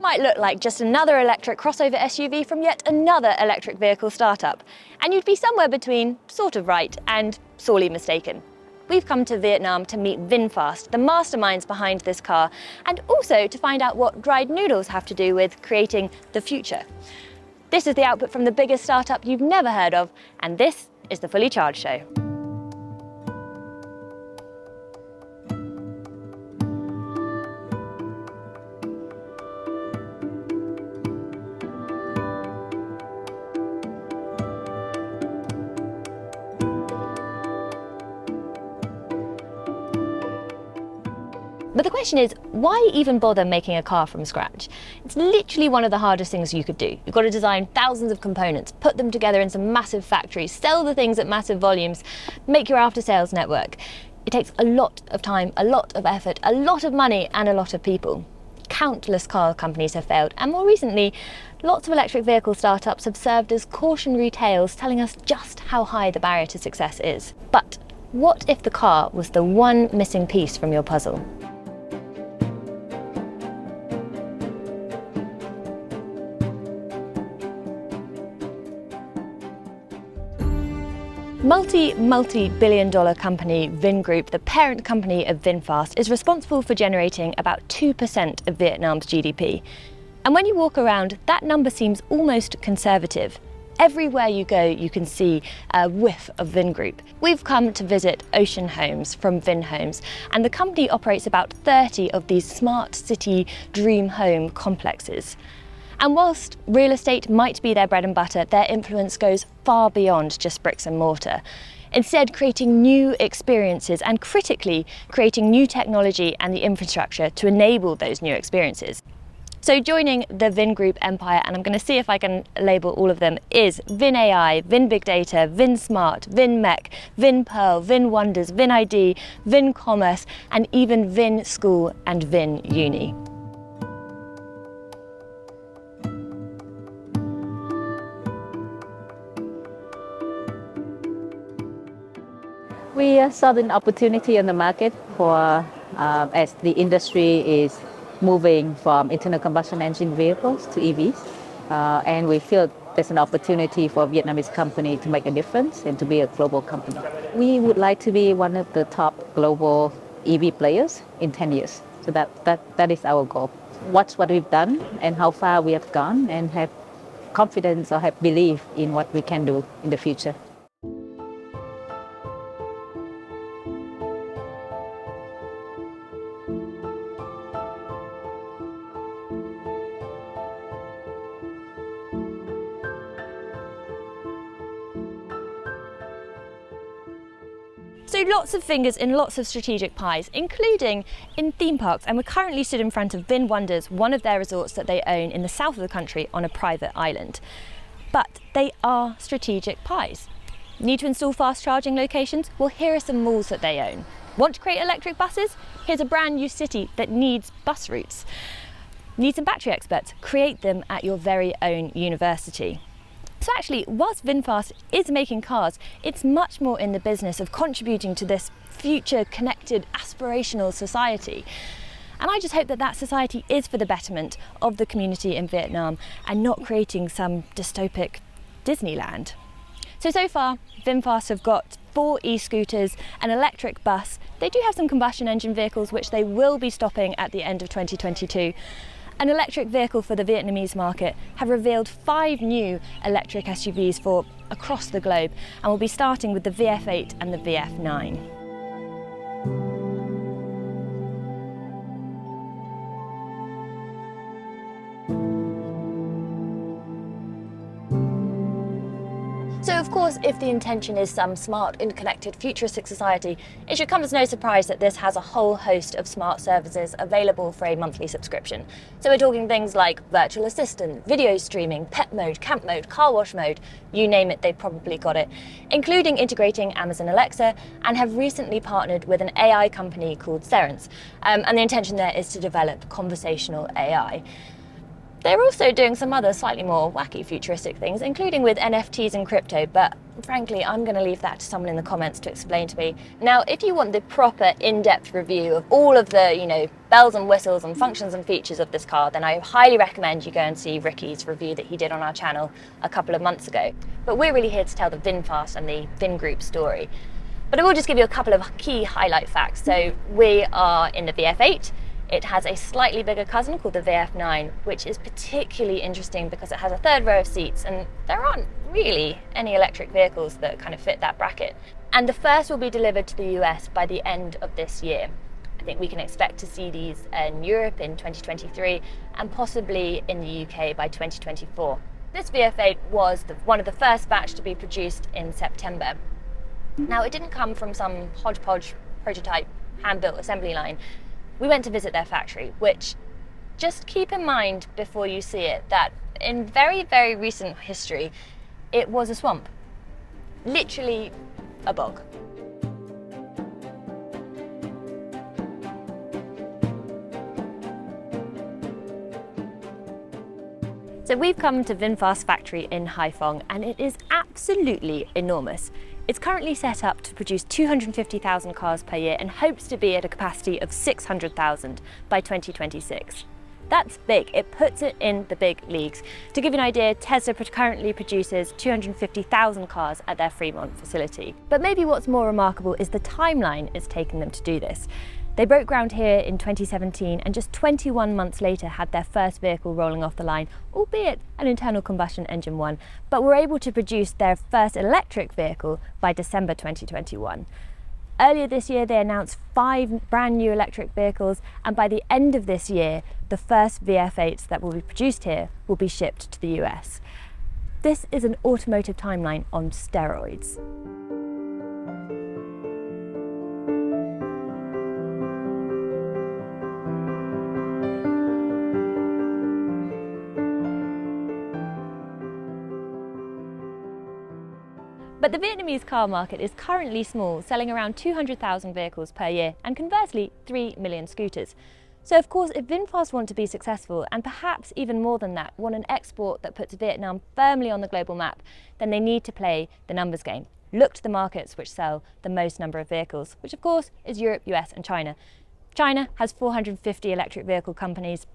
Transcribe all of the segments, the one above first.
might look like just another electric crossover SUV from yet another electric vehicle startup. And you'd be somewhere between sort of right and sorely mistaken. We've come to Vietnam to meet Vinfast, the masterminds behind this car, and also to find out what dried noodles have to do with creating the future. This is the output from the biggest startup you've never heard of, and this is the Fully Charged Show. But the question is, why even bother making a car from scratch? It's literally one of the hardest things you could do. You've got to design thousands of components, put them together in some massive factories, sell the things at massive volumes, make your after-sales network. It takes a lot of time, a lot of effort, a lot of money, and a lot of people. Countless car companies have failed, and more recently, lots of electric vehicle startups have served as cautionary tales telling us just how high the barrier to success is. But what if the car was the one missing piece from your puzzle? Multi-billion-dollar company Vingroup, the parent company of Vinfast, is responsible for generating about 2% of Vietnam's GDP. And when you walk around, that number seems almost conservative. Everywhere you go, you can see a whiff of Vingroup. We've come to visit Ocean Homes from Vinhomes, and the company operates about 30 of these smart city dream home complexes. And whilst real estate might be their bread and butter, their influence goes far beyond just bricks and mortar. Instead, creating new experiences and critically creating new technology and the infrastructure to enable those new experiences. So joining the Vingroup empire, and I'm going to see if I can label all of them, is Vin AI, Vin Big Data, Vin Smart, Vin Mech, Vin Pearl, Vin Wonders, Vin ID, Vin Commerce, and even Vin School and Vin Uni. We saw an opportunity in the market for as the industry is moving from internal combustion engine vehicles to EVs, and we feel there's an opportunity for a Vietnamese company to make a difference and to be a global company. We would like to be one of the top global EV players in 10 years. So that is our goal. Watch what we've done and how far we have gone, and have confidence or have belief in what we can do in the future. So lots of fingers in lots of strategic pies, including in theme parks, and we're currently stood in front of Vin Wonders, one of their resorts that they own in the south of the country on a private island. But they are strategic pies. Need to install fast charging locations? Well, here are some malls that they own. Want to create electric buses? Here's a brand new city that needs bus routes. Need some battery experts? Create them at your very own university. So actually, whilst Vinfast is making cars, it's much more in the business of contributing to this future connected aspirational society. And I just hope that that society is for the betterment of the community in Vietnam and not creating some dystopic DisneyLand. So far, Vinfast have got 4 e-scooters, an electric bus. They do have some combustion engine vehicles which they will be stopping at the end of 2022. An electric vehicle for the Vietnamese market, have revealed 5 new electric SUVs for across the globe, and will be starting with the VF8 and the VF9. So of course, if the intention is some smart, interconnected, futuristic society, it should come as no surprise that this has a whole host of smart services available for a monthly subscription. So we're talking things like virtual assistant, video streaming, pet mode, camp mode, car wash mode, you name it, they've probably got it, including integrating Amazon Alexa, and have recently partnered with an AI company called Scerence. And the intention there is to develop conversational AI. They're also doing some other slightly more wacky futuristic things, including with NFTs and crypto, but frankly, I'm going to leave that to someone in the comments to explain to me. Now, if you want the proper in-depth review of all of the, bells and whistles and functions and features of this car, then I highly recommend you go and see Ricky's review that he did on our channel a couple of months ago. But we're really here to tell the Vinfast and the Vingroup story. But I will just give you a couple of key highlight facts. So we are in the VF8. It has a slightly bigger cousin called the VF9, which is particularly interesting because it has a third row of seats, and there aren't really any electric vehicles that kind of fit that bracket. And the first will be delivered to the US by the end of this year. I think we can expect to see these in Europe in 2023 and possibly in the UK by 2024. This VF8 was one of the first batch to be produced in September. Now, it didn't come from some hodgepodge prototype hand-built assembly line. We went to visit their factory, which, just keep in mind before you see it, that in very, very recent history, it was a swamp. Literally a bog. So we've come to Vinfast factory in Haiphong, and it is absolutely enormous. It's currently set up to produce 250,000 cars per year and hopes to be at a capacity of 600,000 by 2026. That's big. It puts it in the big leagues. To give you an idea, Tesla currently produces 250,000 cars at their Fremont facility. But maybe what's more remarkable is the timeline it's taken them to do this. They broke ground here in 2017 and just 21 months later had their first vehicle rolling off the line, albeit an internal combustion engine one, but were able to produce their first electric vehicle by December 2021. Earlier this year, they announced 5 brand new electric vehicles, and by the end of this year, the first VF8s that will be produced here will be shipped to the US. This is an automotive timeline on steroids. But the Vietnamese car market is currently small, selling around 200,000 vehicles per year and conversely 3 million scooters. So of course, if Vinfast want to be successful, and perhaps even more than that, want an export that puts Vietnam firmly on the global map, then they need to play the numbers game. Look to the markets which sell the most number of vehicles, which of course is Europe, US and China. China has 450 electric vehicle companies.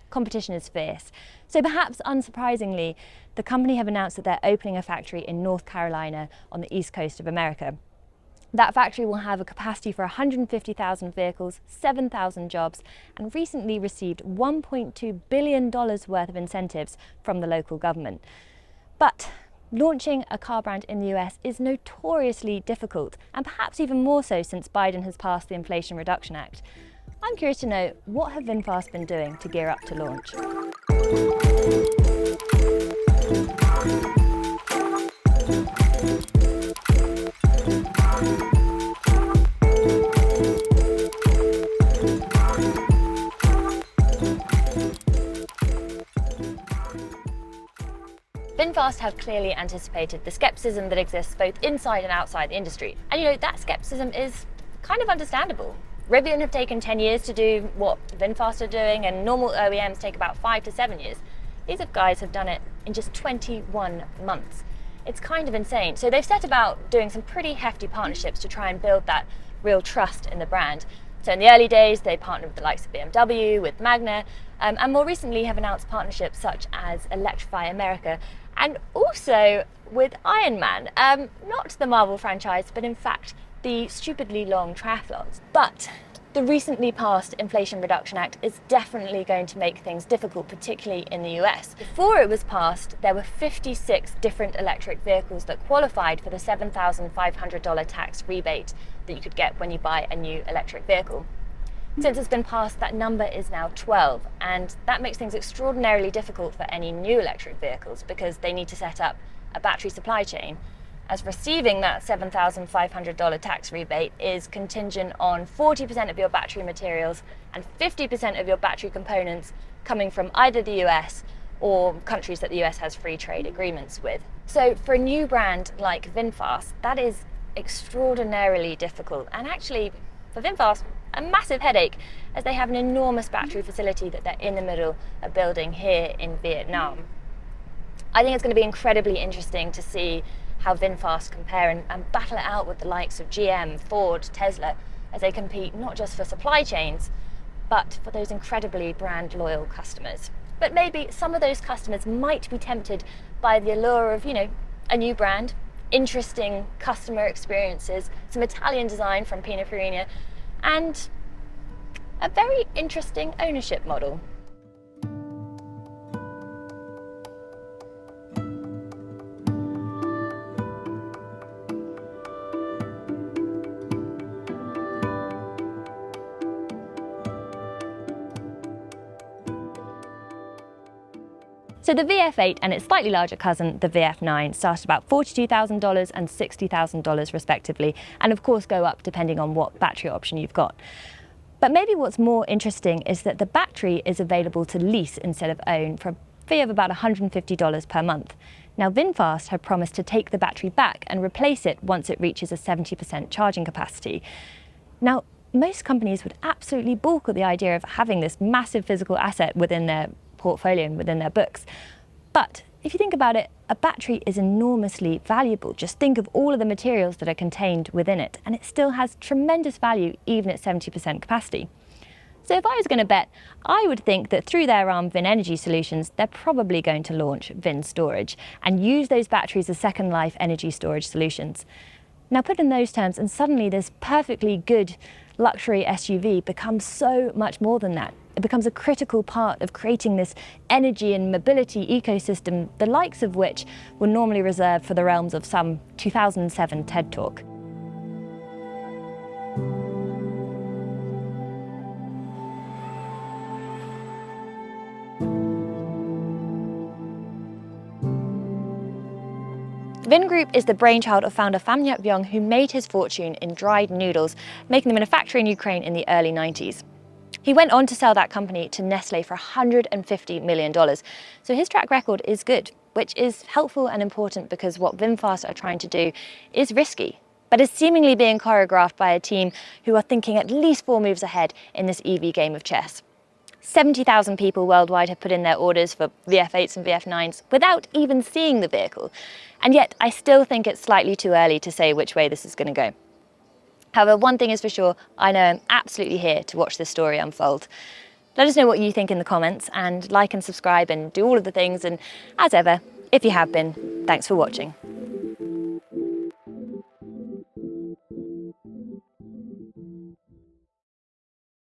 Competition is fierce. So perhaps unsurprisingly, the company have announced that they're opening a factory in North Carolina on the east coast of America. That factory will have a capacity for 150,000 vehicles, 7,000 jobs, and recently received $1.2 billion worth of incentives from the local government. But launching a car brand in the US is notoriously difficult, and perhaps even more so since Biden has passed the Inflation Reduction Act. I'm curious to know, what have Vinfast been doing to gear up to launch? Vinfast have clearly anticipated the skepticism that exists both inside and outside the industry. And that skepticism is kind of understandable. Rivian have taken 10 years to do what Vinfast are doing, and normal OEMs take about 5 to 7 years. These guys have done it in just 21 months. It's kind of insane. So they've set about doing some pretty hefty partnerships to try and build that real trust in the brand. So in the early days, they partnered with the likes of BMW, with Magna, and more recently have announced partnerships such as Electrify America, and also with Iron Man, not the Marvel franchise, but in fact, the stupidly long triathlons. But the recently passed Inflation Reduction Act is definitely going to make things difficult, particularly in the US. Before it was passed, there were 56 different electric vehicles that qualified for the $7,500 tax rebate that you could get when you buy a new electric vehicle. Since it's been passed, that number is now 12, and that makes things extraordinarily difficult for any new electric vehicles because they need to set up a battery supply chain, as receiving that $7,500 tax rebate is contingent on 40% of your battery materials and 50% of your battery components coming from either the US or countries that the US has free trade agreements with. So for a new brand like Vinfast, that is extraordinarily difficult, and actually for Vinfast, a massive headache, as they have an enormous battery facility that they're in the middle of building here in Vietnam. I think it's going to be incredibly interesting to see how Vinfast compare and battle it out with the likes of GM, Ford, Tesla, as they compete not just for supply chains, but for those incredibly brand loyal customers. But maybe some of those customers might be tempted by the allure of, a new brand, interesting customer experiences, some Italian design from Pininfarina, and a very interesting ownership model. So the VF8 and its slightly larger cousin, the VF9, start at about $42,000 and $60,000 respectively, and of course go up depending on what battery option you've got. But maybe what's more interesting is that the battery is available to lease instead of own for a fee of about $150 per month. Now Vinfast have promised to take the battery back and replace it once it reaches a 70% charging capacity. Now, most companies would absolutely balk at the idea of having this massive physical asset within their portfolio and within their books. But if you think about it, a battery is enormously valuable. Just think of all of the materials that are contained within it, and it still has tremendous value even at 70% capacity. So if I was going to bet, I would think that through their arm Vin Energy Solutions, they're probably going to launch Vin Storage and use those batteries as second life energy storage solutions. Now put in those terms, and suddenly this perfectly good luxury SUV becomes so much more than that. It becomes a critical part of creating this energy and mobility ecosystem, the likes of which were normally reserved for the realms of some 2007 TED Talk. Vingroup is the brainchild of founder Pham Nhat Vuong, who made his fortune in dried noodles, making them in a factory in Ukraine in the early 90s. He went on to sell that company to Nestle for $150 million. So his track record is good, which is helpful and important because what Vinfast are trying to do is risky, but is seemingly being choreographed by a team who are thinking at least 4 moves ahead in this EV game of chess. 70,000 people worldwide have put in their orders for VF8s and VF9s without even seeing the vehicle. And yet I still think it's slightly too early to say which way this is going to go. However, one thing is for sure, I know I'm absolutely here to watch this story unfold. Let us know what you think in the comments, and like and subscribe and do all of the things, and as ever, if you have been, thanks for watching.